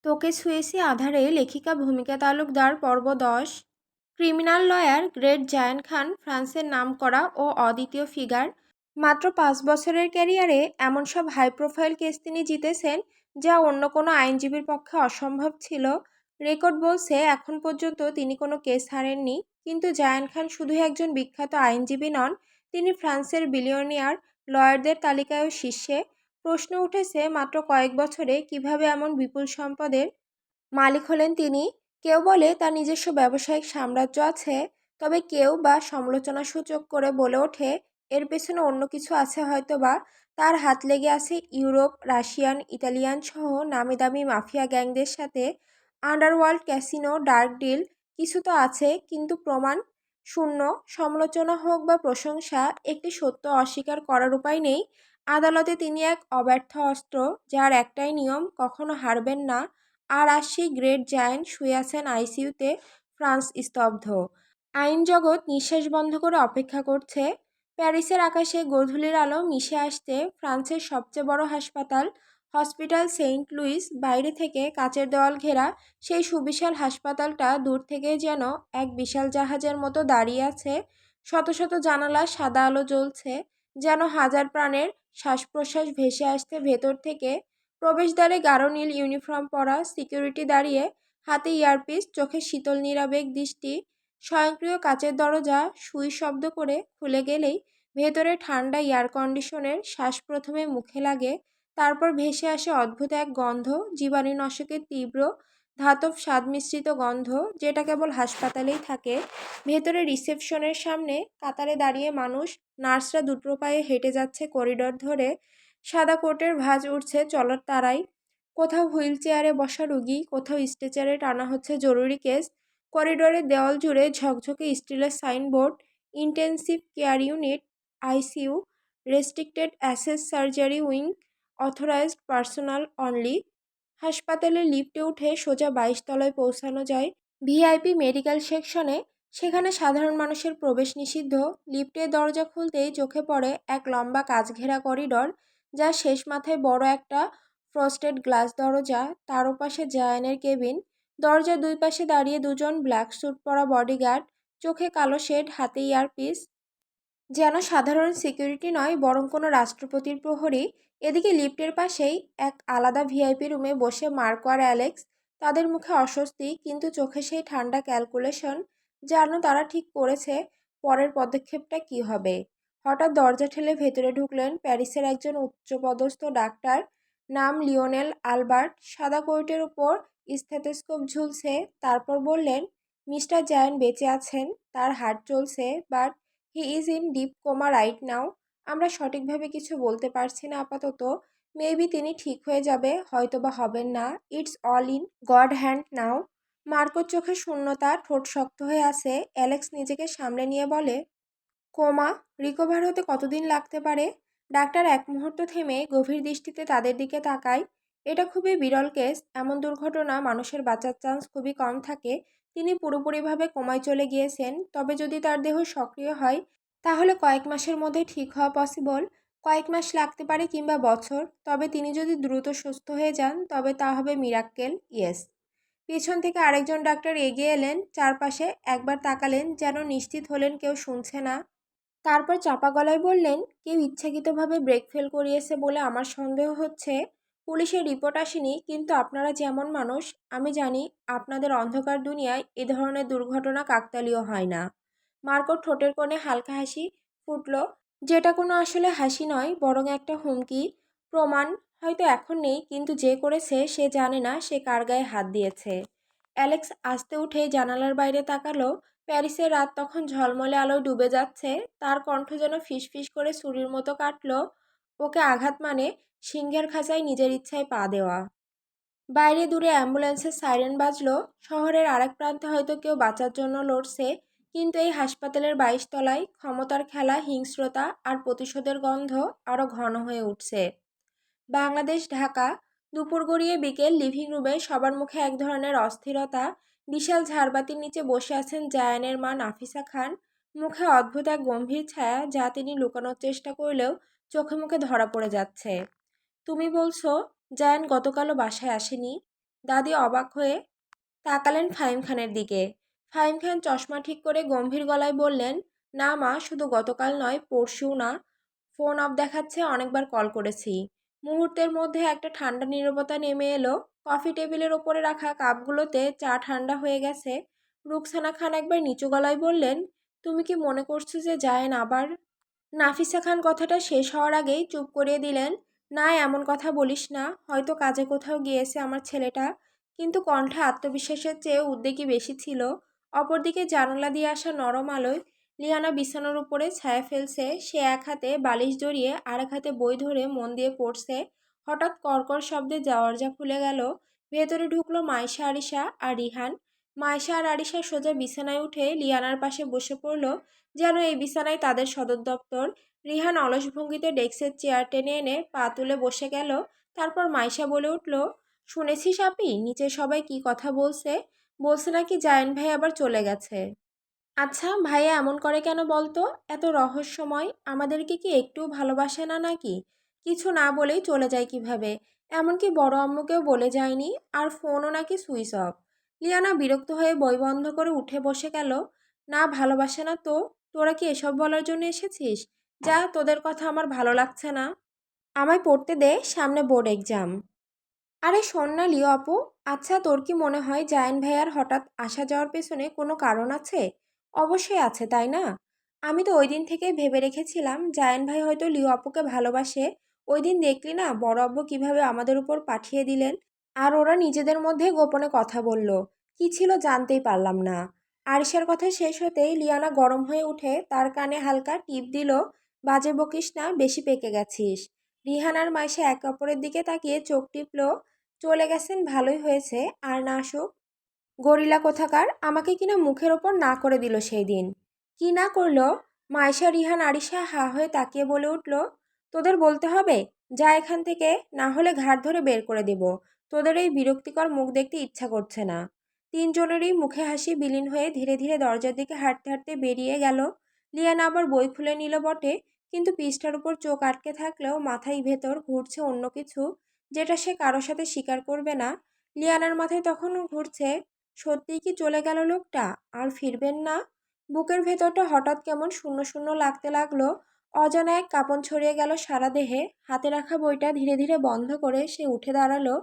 তোকে ছুঁয়েছি আঁধারে লেখিকা ভূমিকা তালুকদার পর্ব 10। ক্রিমিনাল লয়ার গ্রেট জায়ান খান ফ্রান্সের নামকরা ও অদ্বিতীয় ফিগার। মাত্র 5 বছরের ক্যারিয়ারে এমন সব হাই প্রোফাইল কেস তিনি জিতেছেন যা অন্য কোনো আইনজীবীর পক্ষে অসম্ভব ছিল। রেকর্ড বলছে এখন পর্যন্ত তিনি কোনো কেস হারেননি। কিন্তু জায়ান খান শুধু একজন বিখ্যাত আইনজীবী নন, তিনি ফ্রান্সের বিলিয়নিয়ার লয়ারদের তালিকায়ও শীর্ষে। প্রশ্ন উঠেছে মাত্র কয়েক বছরে কিভাবে এমন বিপুল সম্পদের মালিক হলেন তিনি। কেউ বলে তার নিজস্ব ব্যবসায়িক সাম্রাজ্য আছে, তবে কেউ বা সমালোচনাসূচক করে বলে ওঠে এর পেছনে অন্য কিছু আছে, হয়তোবা তার হাত লেগে আছে ইউরোপ, রাশিয়ান, ইতালিয়ান সহ নামি দামি মাফিয়া গ্যাংদের সাথে। আন্ডারওয়ার্ল্ড, ক্যাসিনো, ডার্ক ডিল, কিছু তো আছে, কিন্তু প্রমাণ শূন্য। সমালোচনা হোক বা প্রশংসা, একটি সত্য অস্বীকার করার উপায় নেই। আদালতে তিনি এক অব্যর্থ অস্ত্র, যার একটাই নিয়ম, কখনো হারবেন না। আর আজ সেই গ্রেট জায়ান্ট শুয়ে আছেন আইসিইউতে। ফ্রান্স স্তব্ধ। আইন জগৎ নিঃশ্বাস বন্ধ করে অপেক্ষা করছে। প্যারিসের আকাশে গোধূলির আলো মিশে আসতে ফ্রান্সের সবচেয়ে বড় হাসপাতাল, হসপিটাল সেইন্ট লুইস, বাইরে থেকে কাচের দেওয়াল ঘেরা সেই সুবিশাল হাসপাতালটা দূর থেকে যেন এক বিশাল জাহাজের মতো দাঁড়িয়ে আছে। শত শত জানালা, সাদা আলো জ্বলছে, যেন হাজার প্রাণের শ্বাস প্রশ্বাস ভেসে আসছে ভেতর থেকে। প্রবেশদ্বারে গাঢ় নীল ইউনিফর্ম পরা সিকিউরিটি দাঁড়িয়ে, হাতে ইয়ারপিস, চোখে শীতল নিরাবেগ দৃষ্টি। স্বয়ংক্রিয় কাচের দরজা সুই শব্দ করে খুলে গেলেই ভেতরে ঠান্ডা এয়ার কন্ডিশনের শ্বাস প্রথমে মুখে লাগে, তারপর ভেসে আসে অদ্ভুত এক গন্ধ, জীবাণুনাশকের তীব্র ধাতব স্বাদ মিশ্রিত গন্ধ, যেটা কেবল হাসপাতালেই থাকে। ভেতরে রিসেপশনের সামনে কাতারে দাঁড়িয়ে মানুষ, নার্সরা দুটো পায়ে হেঁটে যাচ্ছে করিডর ধরে, সাদা কোটের ভাঁজ উঠছে চলার তারায়। কোথাও হুইল চেয়ারে বসা রুগী, কোথাও স্ট্রেচারে টানা হচ্ছে জরুরি কেস। করিডোরের দেওয়াল জুড়ে ঝকঝকে স্টিলের signboard, intensive care unit, ICU, restricted access surgery wing, authorised personnel only. হাসপাতালের লিফটে উঠে সোজা 22 তলায় পৌঁছানো যায় ভিআইপি মেডিকেল সেকশনে। সেখানে সাধারণ মানুষের প্রবেশ নিষিদ্ধ। লিফটের দরজা খুলতেই চোখে পড়ে এক লম্বা কাচ ঘেরা করিডর, যার শেষ মাথায় বড় একটা ফ্রস্টেড গ্লাস দরজা, তার ওপাশে জায়ানের কেবিন। দরজার দুই পাশে দাঁড়িয়ে দুজন ব্ল্যাক স্যুট পরা বডিগার্ড, চোখে কালো শেড, হাতে ইয়ারপিস, যেন সাধারণ সিকিউরিটি নয় বরং কোনো রাষ্ট্রপতির প্রহরী। এদিকে লিফটের পাশেই এক আলাদা ভিআইপি রুমে বসে মার্কো আর অ্যালেক্স। তাদের মুখে অস্বস্তি, কিন্তু চোখে সেই ঠান্ডা ক্যালকুলেশন, যেন তারা ঠিক করেছে পরের পদক্ষেপটা কী হবে। হঠাৎ দরজা ঠেলে ভেতরে ঢুকলেন প্যারিসের একজন উচ্চপদস্থ ডাক্তার, নাম লিওনেল আলবার্ট। সাদা কোটের উপর স্টেথোস্কোপ ঝুলছে। তারপর বললেন, মিস্টার জায়ান বেঁচে আছেন, তার হার্ট চলছে, but he is in deep coma right now. আমরা সঠিকভাবে কিছু বলতে পারছি না আপাতত। মেবি তিনি ঠিক হয়ে যাবে, হয়তো বা হবেন না। It's all in God hand now. মার্কোর চোখে শূন্যতা, ঠোঁট শক্ত হয়ে আছে। অ্যালেক্স নিজেকে সামলে নিয়ে বলে, কোমা, রিকভার হতে কতদিন লাগতে পারে? ডাক্তার এক মুহূর্ত থেমে গভীর দৃষ্টিতে তাদের দিকে তাকায়। এটা খুবই বিরল কেস, এমন দুর্ঘটনা মানুষের বাঁচার চান্স খুবই কম থাকে। তিনি পুরোপুরিভাবে কোমায় চলে গিয়েছেন, তবে যদি তার দেহ সক্রিয় হয় তাহলে কয়েক মাসের মধ্যে ঠিক হওয়া পসিবল। কয়েক মাস লাগতে পারে কিংবা বছর, তবে তিনি যদি দ্রুত সুস্থ হয়ে যান তবে তা হবে মিরাক্কেল। ইয়েস। পিছন থেকে আরেকজন ডাক্তার এগিয়ে এলেন, চারপাশে একবার তাকালেন, যেন নিশ্চিত হলেন কেউ শুনছে না। তারপর চাপা গলায় বললেন, কেউ ইচ্ছাকৃতভাবে ব্রেক ফেল করিয়েছে বলে আমার সন্দেহ হচ্ছে। পুলিশের রিপোর্ট আসেনি, কিন্তু আপনারা যেমন মানুষ, আমি জানি আপনাদের অন্ধকার দুনিয়ায় এ ধরনের দুর্ঘটনা কাকতালীয় হয় না। মার্কোর ঠোঁটের কোণে হালকা হাসি ফুটল, যেটা কোনো আসলে হাসি নয়, বরং একটা হুমকি। প্রমাণ হয়তো এখন নেই, কিন্তু যে করেছে সে জানে না সে কার গায়ে হাত দিয়েছে। অ্যালেক্স আস্তে উঠে জানালার বাইরে তাকালো। প্যারিসের রাত তখন ঝলমলে আলোয় ডুবে যাচ্ছে। তার কণ্ঠ যেন ফিসফিস করে ছুরির মতো কাটল। ওকে আঘাত মানে সিংহের খাঁচায় নিজের ইচ্ছায় পা দেওয়া। বাইরে দূরে অ্যাম্বুলেন্সের সাইরেন বাজলো। শহরের আরেক প্রান্তে হয়তো কেউ বাঁচার জন্য লড়ছে, কিন্তু এই হাসপাতালের 22 তলায় ক্ষমতার খেলা, হিংস্রতা আর প্রতিশোধের গন্ধ আরও ঘন হয়ে উঠছে। বাংলাদেশ, ঢাকা। দুপুর গড়িয়ে বিকেল। লিভিং রুমে সবার মুখে এক ধরনের অস্থিরতা। বিশাল ঝাড়বাতির নিচে বসে আছেন জায়ানের মা নাফিসা খান। মুখে অদ্ভুত এক গম্ভীর ছায়া, যা তিনি লুকানোর চেষ্টা করলেও চোখে মুখে ধরা পড়ে যাচ্ছে। তুমি বলছো জায়ান গতকালও বাসায় আসেনি? দাদি অবাক হয়ে তাকালেন ফাহিম খানের দিকে। ফাহিম খান চশমা ঠিক করে গম্ভীর গলায় বললেন, না মা, শুধু গতকাল নয়, পরশুও না। ফোন অফ দেখাচ্ছে, অনেকবার কল করেছি। মুহূর্তের মধ্যে একটা ঠান্ডা নীরবতা নেমে এলো। কফি টেবিলের ওপরে রাখা কাপগুলোতে চা ঠান্ডা হয়ে গেছে। রুকসানা খান একবার নিচু গলায় বললেন, তুমি কি মনে করছো যে জায়েন আবার? নাফিসা খান কথাটা শেষ হওয়ার আগেই চুপ করিয়ে দিলেন। না, এমন কথা বলিস না, হয়তো কাজে কোথাও গিয়েছে আমার ছেলেটা। কিন্তু কণ্ঠে আত্মবিশ্বাসের চেয়ে উদ্বেগই বেশি ছিল। অপরদিকে জানালা দিয়ে আসা নরম আলোয় লিয়ানা বিছানার উপরে ছায়া ফেলছে। সে এক হাতে বালিশ জড়িয়ে আর এক হাতে বই ধরে মন দিয়ে পড়ছে। হঠাৎ কর্কর শব্দে দরজা খুলে গেল। ভেতরে ঢুকলো মাইশা, আরিশা আর রিহান। মাইশা আর আরিশা সোজা বিছানায় উঠে লিয়ানার পাশে বসে পড়ল, যেন এই বিছানায় তাদের সদর দপ্তর। রিহান অলস ভঙ্গিতে ডেস্কের চেয়ার টেনে এনে পা তুলে বসে গেল। তারপর মাইশা বলে উঠল, শুনেছিস আপি, নিচে সবাই কি কথা বলছে? বলছে নাকি জায়েন ভাই আবার চলে গেছে। আচ্ছা, ভাইয়া এমন করে কেন বলতো? এত রহস্যময়, আমাদেরকে কি একটুও ভালোবাসে না নাকি? কিছু না বলেই চলে যায় কিভাবে? এমনকি বড় আম্মুকেও বলে যায়নি। আর ফোনও নাকি সুইচ অফ। লিয়ানা বিরক্ত হয়ে বই বন্ধ করে উঠে বসে গেল। না, ভালোবাসে না তো? তোরা কি এসব বলার জন্য এসেছিস? যা, তোদের কথা আমার ভালো লাগছে না। আমায় পড়তে দে, সামনে বোর্ড এক্সাম। আরে শোন না লিও আপু, আচ্ছা তোর কি মনে হয় জায়েন ভাইয়ার হঠাৎ আসা যাওয়ার পেছনে কোনো কারণ আছে? অবশ্যই আছে, তাই না? আমি তো ওই দিন থেকেই ভেবে রেখেছিলাম জায়েন ভাই হয়তো লিও আপুকে ভালোবাসে। ওই দিন দেখলি না বড় আব্বু কিভাবে আমাদের উপর পাঠিয়ে দিলেন। আর ওরা নিজেদের মধ্যে গোপনে কথা বলল। কি ছিল জানতেই পারলাম না। আরিশার কথা শেষ হতেই লিয়ানা গরম হয়ে উঠে তার কানে হালকা টিপ দিল, বাজে বকিস না, বেশি পেকে গেছিস। রিহান আর মাইশা একে অপরের দিকে তাকিয়ে চোখ টিপল। চলে গেছেন ভালোই হয়েছে, আর না আসুক। গরিলা কোথাকার, আমাকে কিনা মুখের ওপর না করে দিল সেই দিন। কি না করলো? মাইশা, রিহান, আরিশা হা হয়ে তাকিয়ে বলে উঠল, তোদের বলতে হবে? যা এখান থেকে, না হলে ঘাড় ধরে বের করে দেব। তোদের এই বিরক্তিকর মুখ দেখতে ইচ্ছা করছে না। তিনজনেরই মুখে হাসি বিলীন হয়ে ধীরে ধীরে দরজার দিকে হাঁটতে হাঁটতে বেরিয়ে গেল। লিয়ানা আবার বই খুলে নিল বটে, কিন্তু পৃষ্ঠার উপর চোখ আটকে থাকলেও মাথায় ভেতর ঘুরছে অন্য কিছু, যেটা সে কারো সাথে স্বীকার করবে না। লিয়ানার মাথায় তখনও ঘুরছে, সত্যিই কি চলে গেল লোকটা, আর ফিরবেন না? বুকের ভেতরটা হঠাৎ কেমন শূন্য শূন্য লাগতে লাগলো। অজানা এক কাঁপন ছড়িয়ে গেল সারা দেহে। হাতে রাখা বইটা ধীরে ধীরে বন্ধ করে সে উঠে দাঁড়ালো।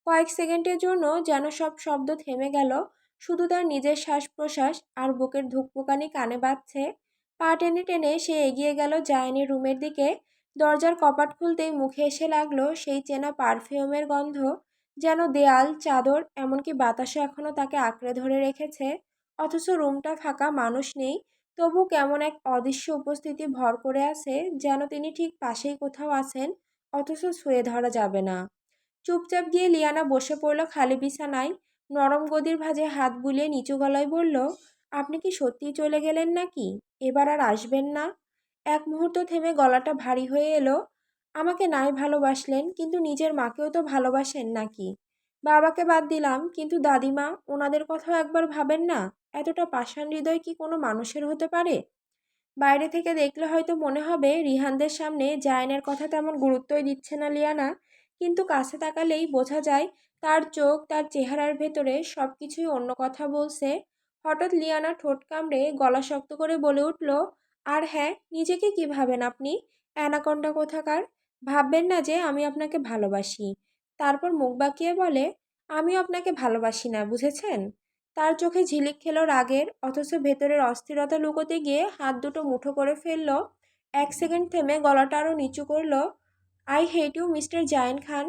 কয়েক সেকেন্ডের জন্য যেন সব শব্দ থেমে গেল। শুধু তার নিজের শ্বাস প্রশ্বাস আর বুকের ধুকপুকানি কানে বাজছে। পা টেনে টেনে সে এগিয়ে গেল জায়ানের রুমের দিকে। দরজার কপাট খুলতেই মুখে এসে লাগলো সেই চেনা পারফিউমের গন্ধ। যেন দেয়াল, চাদর, এমনকি বাতাসও এখনও তাকে আঁকড়ে ধরে রেখেছে। অথচ রুমটা ফাঁকা, মানুষ নেই। তবু কেমন এক অদৃশ্য উপস্থিতি ভর করে আছে, যেন তিনি ঠিক পাশেই কোথাও আছেন, অথচ ছুঁয়ে ধরা যাবে না। চুপচাপ গিয়ে লিয়ানা বসে পড়ল খালি বিছানায়। নরম গদির ভাঁজে হাত বুলিয়ে নিচু গলায় বলল, আপনি কি সত্যিই চলে গেলেন নাকি? এবার আর আসবেন না? এক মুহূর্ত থেমে গলাটা ভারী হয়ে এলো। আমাকে নাই ভালোবাসলেন, কিন্তু নিজের মাকেও তো ভালোবাসেন নাকি? বাবাকে বাদ দিলাম, কিন্তু দাদিমা, ওনাদের কথাও একবার ভাবেন না? এতটা পাষাণ হৃদয় কি কোনো মানুষের হতে পারে? বাইরে থেকে দেখলে হয়তো মনে হবে রিহানদের সামনে জায়ানের কথা তেমন গুরুত্বই দিচ্ছে না লিয়ানা, কিন্তু কাছে তাকালেই বোঝা যায় তার চোখ, তার চেহারার ভেতরে সব কিছুই অন্য কথা বলছে। হঠাৎ লিয়ানা ঠোঁট কামড়ে গলা শক্ত করে বলে উঠল, আর হ্যাঁ, নিজেকে কি ভাবেন আপনি? অ্যানাকন্ডা কোথাকার! ভাববেন না যে আমি আপনাকে ভালোবাসি। তারপর মুখ বাঁকিয়ে বলে, আমিও আপনাকে ভালোবাসি না, বুঝেছেন? তার চোখে ঝিলিক খেলো রাগের, অথচ ভেতরের অস্থিরতা লুকোতে গিয়ে হাত দুটো মুঠো করে ফেলল। এক সেকেন্ড থেমে গলাটা আরও নিচু করল, I hate you mister Zain Khan.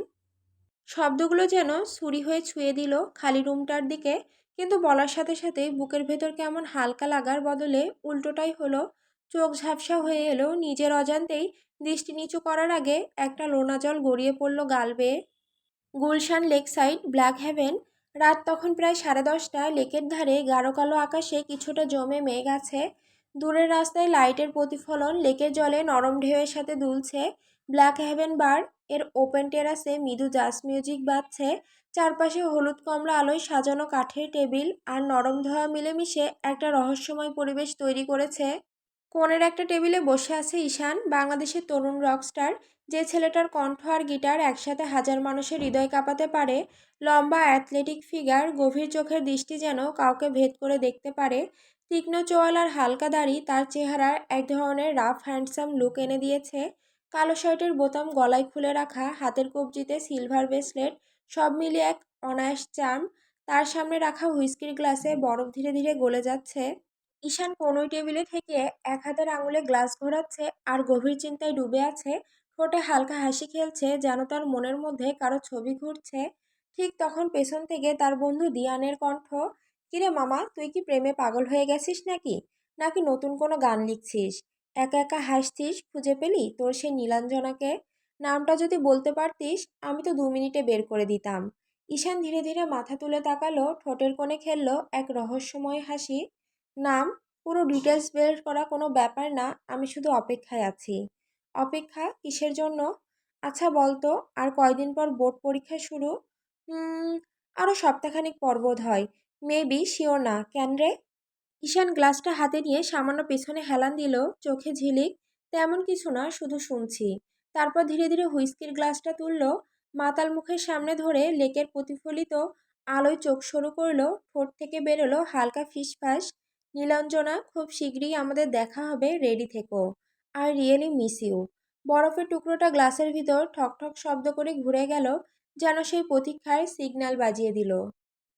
শব্দগুলো যেন ছুরি হয়ে ছুঁয়ে দিল খালি রুমটার দিকে। কিন্তু বলার সাথে সাথেই বুকের ভেতর কেমন হালকা লাগার বদলে উল্টোটাই হলো। চোখ ঝাপসা হয়ে এলো। নিজের অজান্তেই দৃষ্টি নিচু করার আগে একটা লোনা জল গড়িয়ে পড়ল গাল বেয়ে। Gulshan lake side, Black Heaven. রাত তখন প্রায় 10:30। লেকের ধারে গাঢ় কালো আকাশে কিছুটা জমে মেঘ আছে। দূরের রাস্তায় লাইটের প্রতিফলন লেকের জলে নরম ঢেউয়ের সাথে দুলছে। ব্ল্যাক হেভেন বার এর ওপেন টেরাসে মৃদু জাজ মিউজিক বাজছে। চারপাশে হলুদ কমলা আলোয় সাজানো কাঠের টেবিল আর নরম ধোঁয়া মিলেমিশে একটা রহস্যময় পরিবেশ তৈরি করেছে। কোণের একটা টেবিলে বসে আছে ঈশান, বাংলাদেশের তরুণ রকস্টার, যে ছেলেটার কণ্ঠ আর গিটার একসাথে হাজার মানুষের হৃদয় কাঁপাতে পারে, লম্বা অ্যাথলেটিক ফিগার, গভীর চোখের দৃষ্টি যেন কাউকে ভেদ করে দেখতে পারে, তীক্ষ্ণ চোয়াল আর হালকা দাড়ি তার চেহারার এক ধরনের রাফ হ্যান্ডসাম লুক এনে দিয়েছে। কালো শার্টের বোতাম গলায় খুলে রাখা, হাতের কবজিতে সিলভার ব্রেসলেট, সব মিলিয়ে এক অনায়াস চার্ম। তার সামনে রাখা হুইস্কির গ্লাসে বরফ ধীরে ধীরে গলে যাচ্ছে। ঈশান কোনোই টেবিলে থেকে এক হাতের আঙুলে গ্লাস ঘোরাচ্ছে আর গভীর চিন্তায় ডুবে আছে। ঠোঁটে হালকা হাসি খেলছে, যেন তার মনের মধ্যে কারো ছবি ঘুরছে। ঠিক তখন পেছন থেকে তার বন্ধু দিয়ানের কণ্ঠ, কিরে মামা, তুই কি প্রেমে পাগল হয়ে গেছিস নাকি? নাকি নতুন কোনো গান লিখছিস? একা একা হাসছিস, খুঁজে পেলি তোর সে নীলাঞ্জনাকে? নামটা যদি বলতে পারতিস, আমি তো 2 মিনিটে বের করে দিতাম। ঈশান ধীরে ধীরে মাথা তুলে তাকালো, ঠোঁটের কোণে খেলল এক রহস্যময় হাসি। নাম? পুরো ডিটেলস বের করা কোনো ব্যাপার না, আমি শুধু অপেক্ষায় আছি। অপেক্ষা কিসের জন্য? আচ্ছা বলতো, আর কয়দিন পর বোর্ড পরীক্ষা শুরু? হুম, আরও সপ্তাহখানিক পর বোধ হয়। মেবি, শিওর না, কেন রে? ঈশান গ্লাসটা হাতে নিয়ে সামান্য পেছনে হেলান দিল, চোখে ঝিলিক। তেমন কিছু না, শুধু শুনছি। তারপর ধীরে ধীরে হুইস্কির গ্লাসটা তুলল, মাতাল মুখের সামনে ধরে লেকের প্রতিফলিত আলোয় চোখ সরু করলো, ঠোঁট থেকে বেরোলো হালকা ফিসফাস। নীলাঞ্জনা, খুব শীঘ্রই আমাদের দেখা হবে, রেডি থেকো। I really miss you. বরফের টুকরোটা গ্লাসের ভিতর ঠক ঠক শব্দ করে ঘুরে গেল, যেন সেই প্রতীক্ষার সিগন্যাল বাজিয়ে দিল।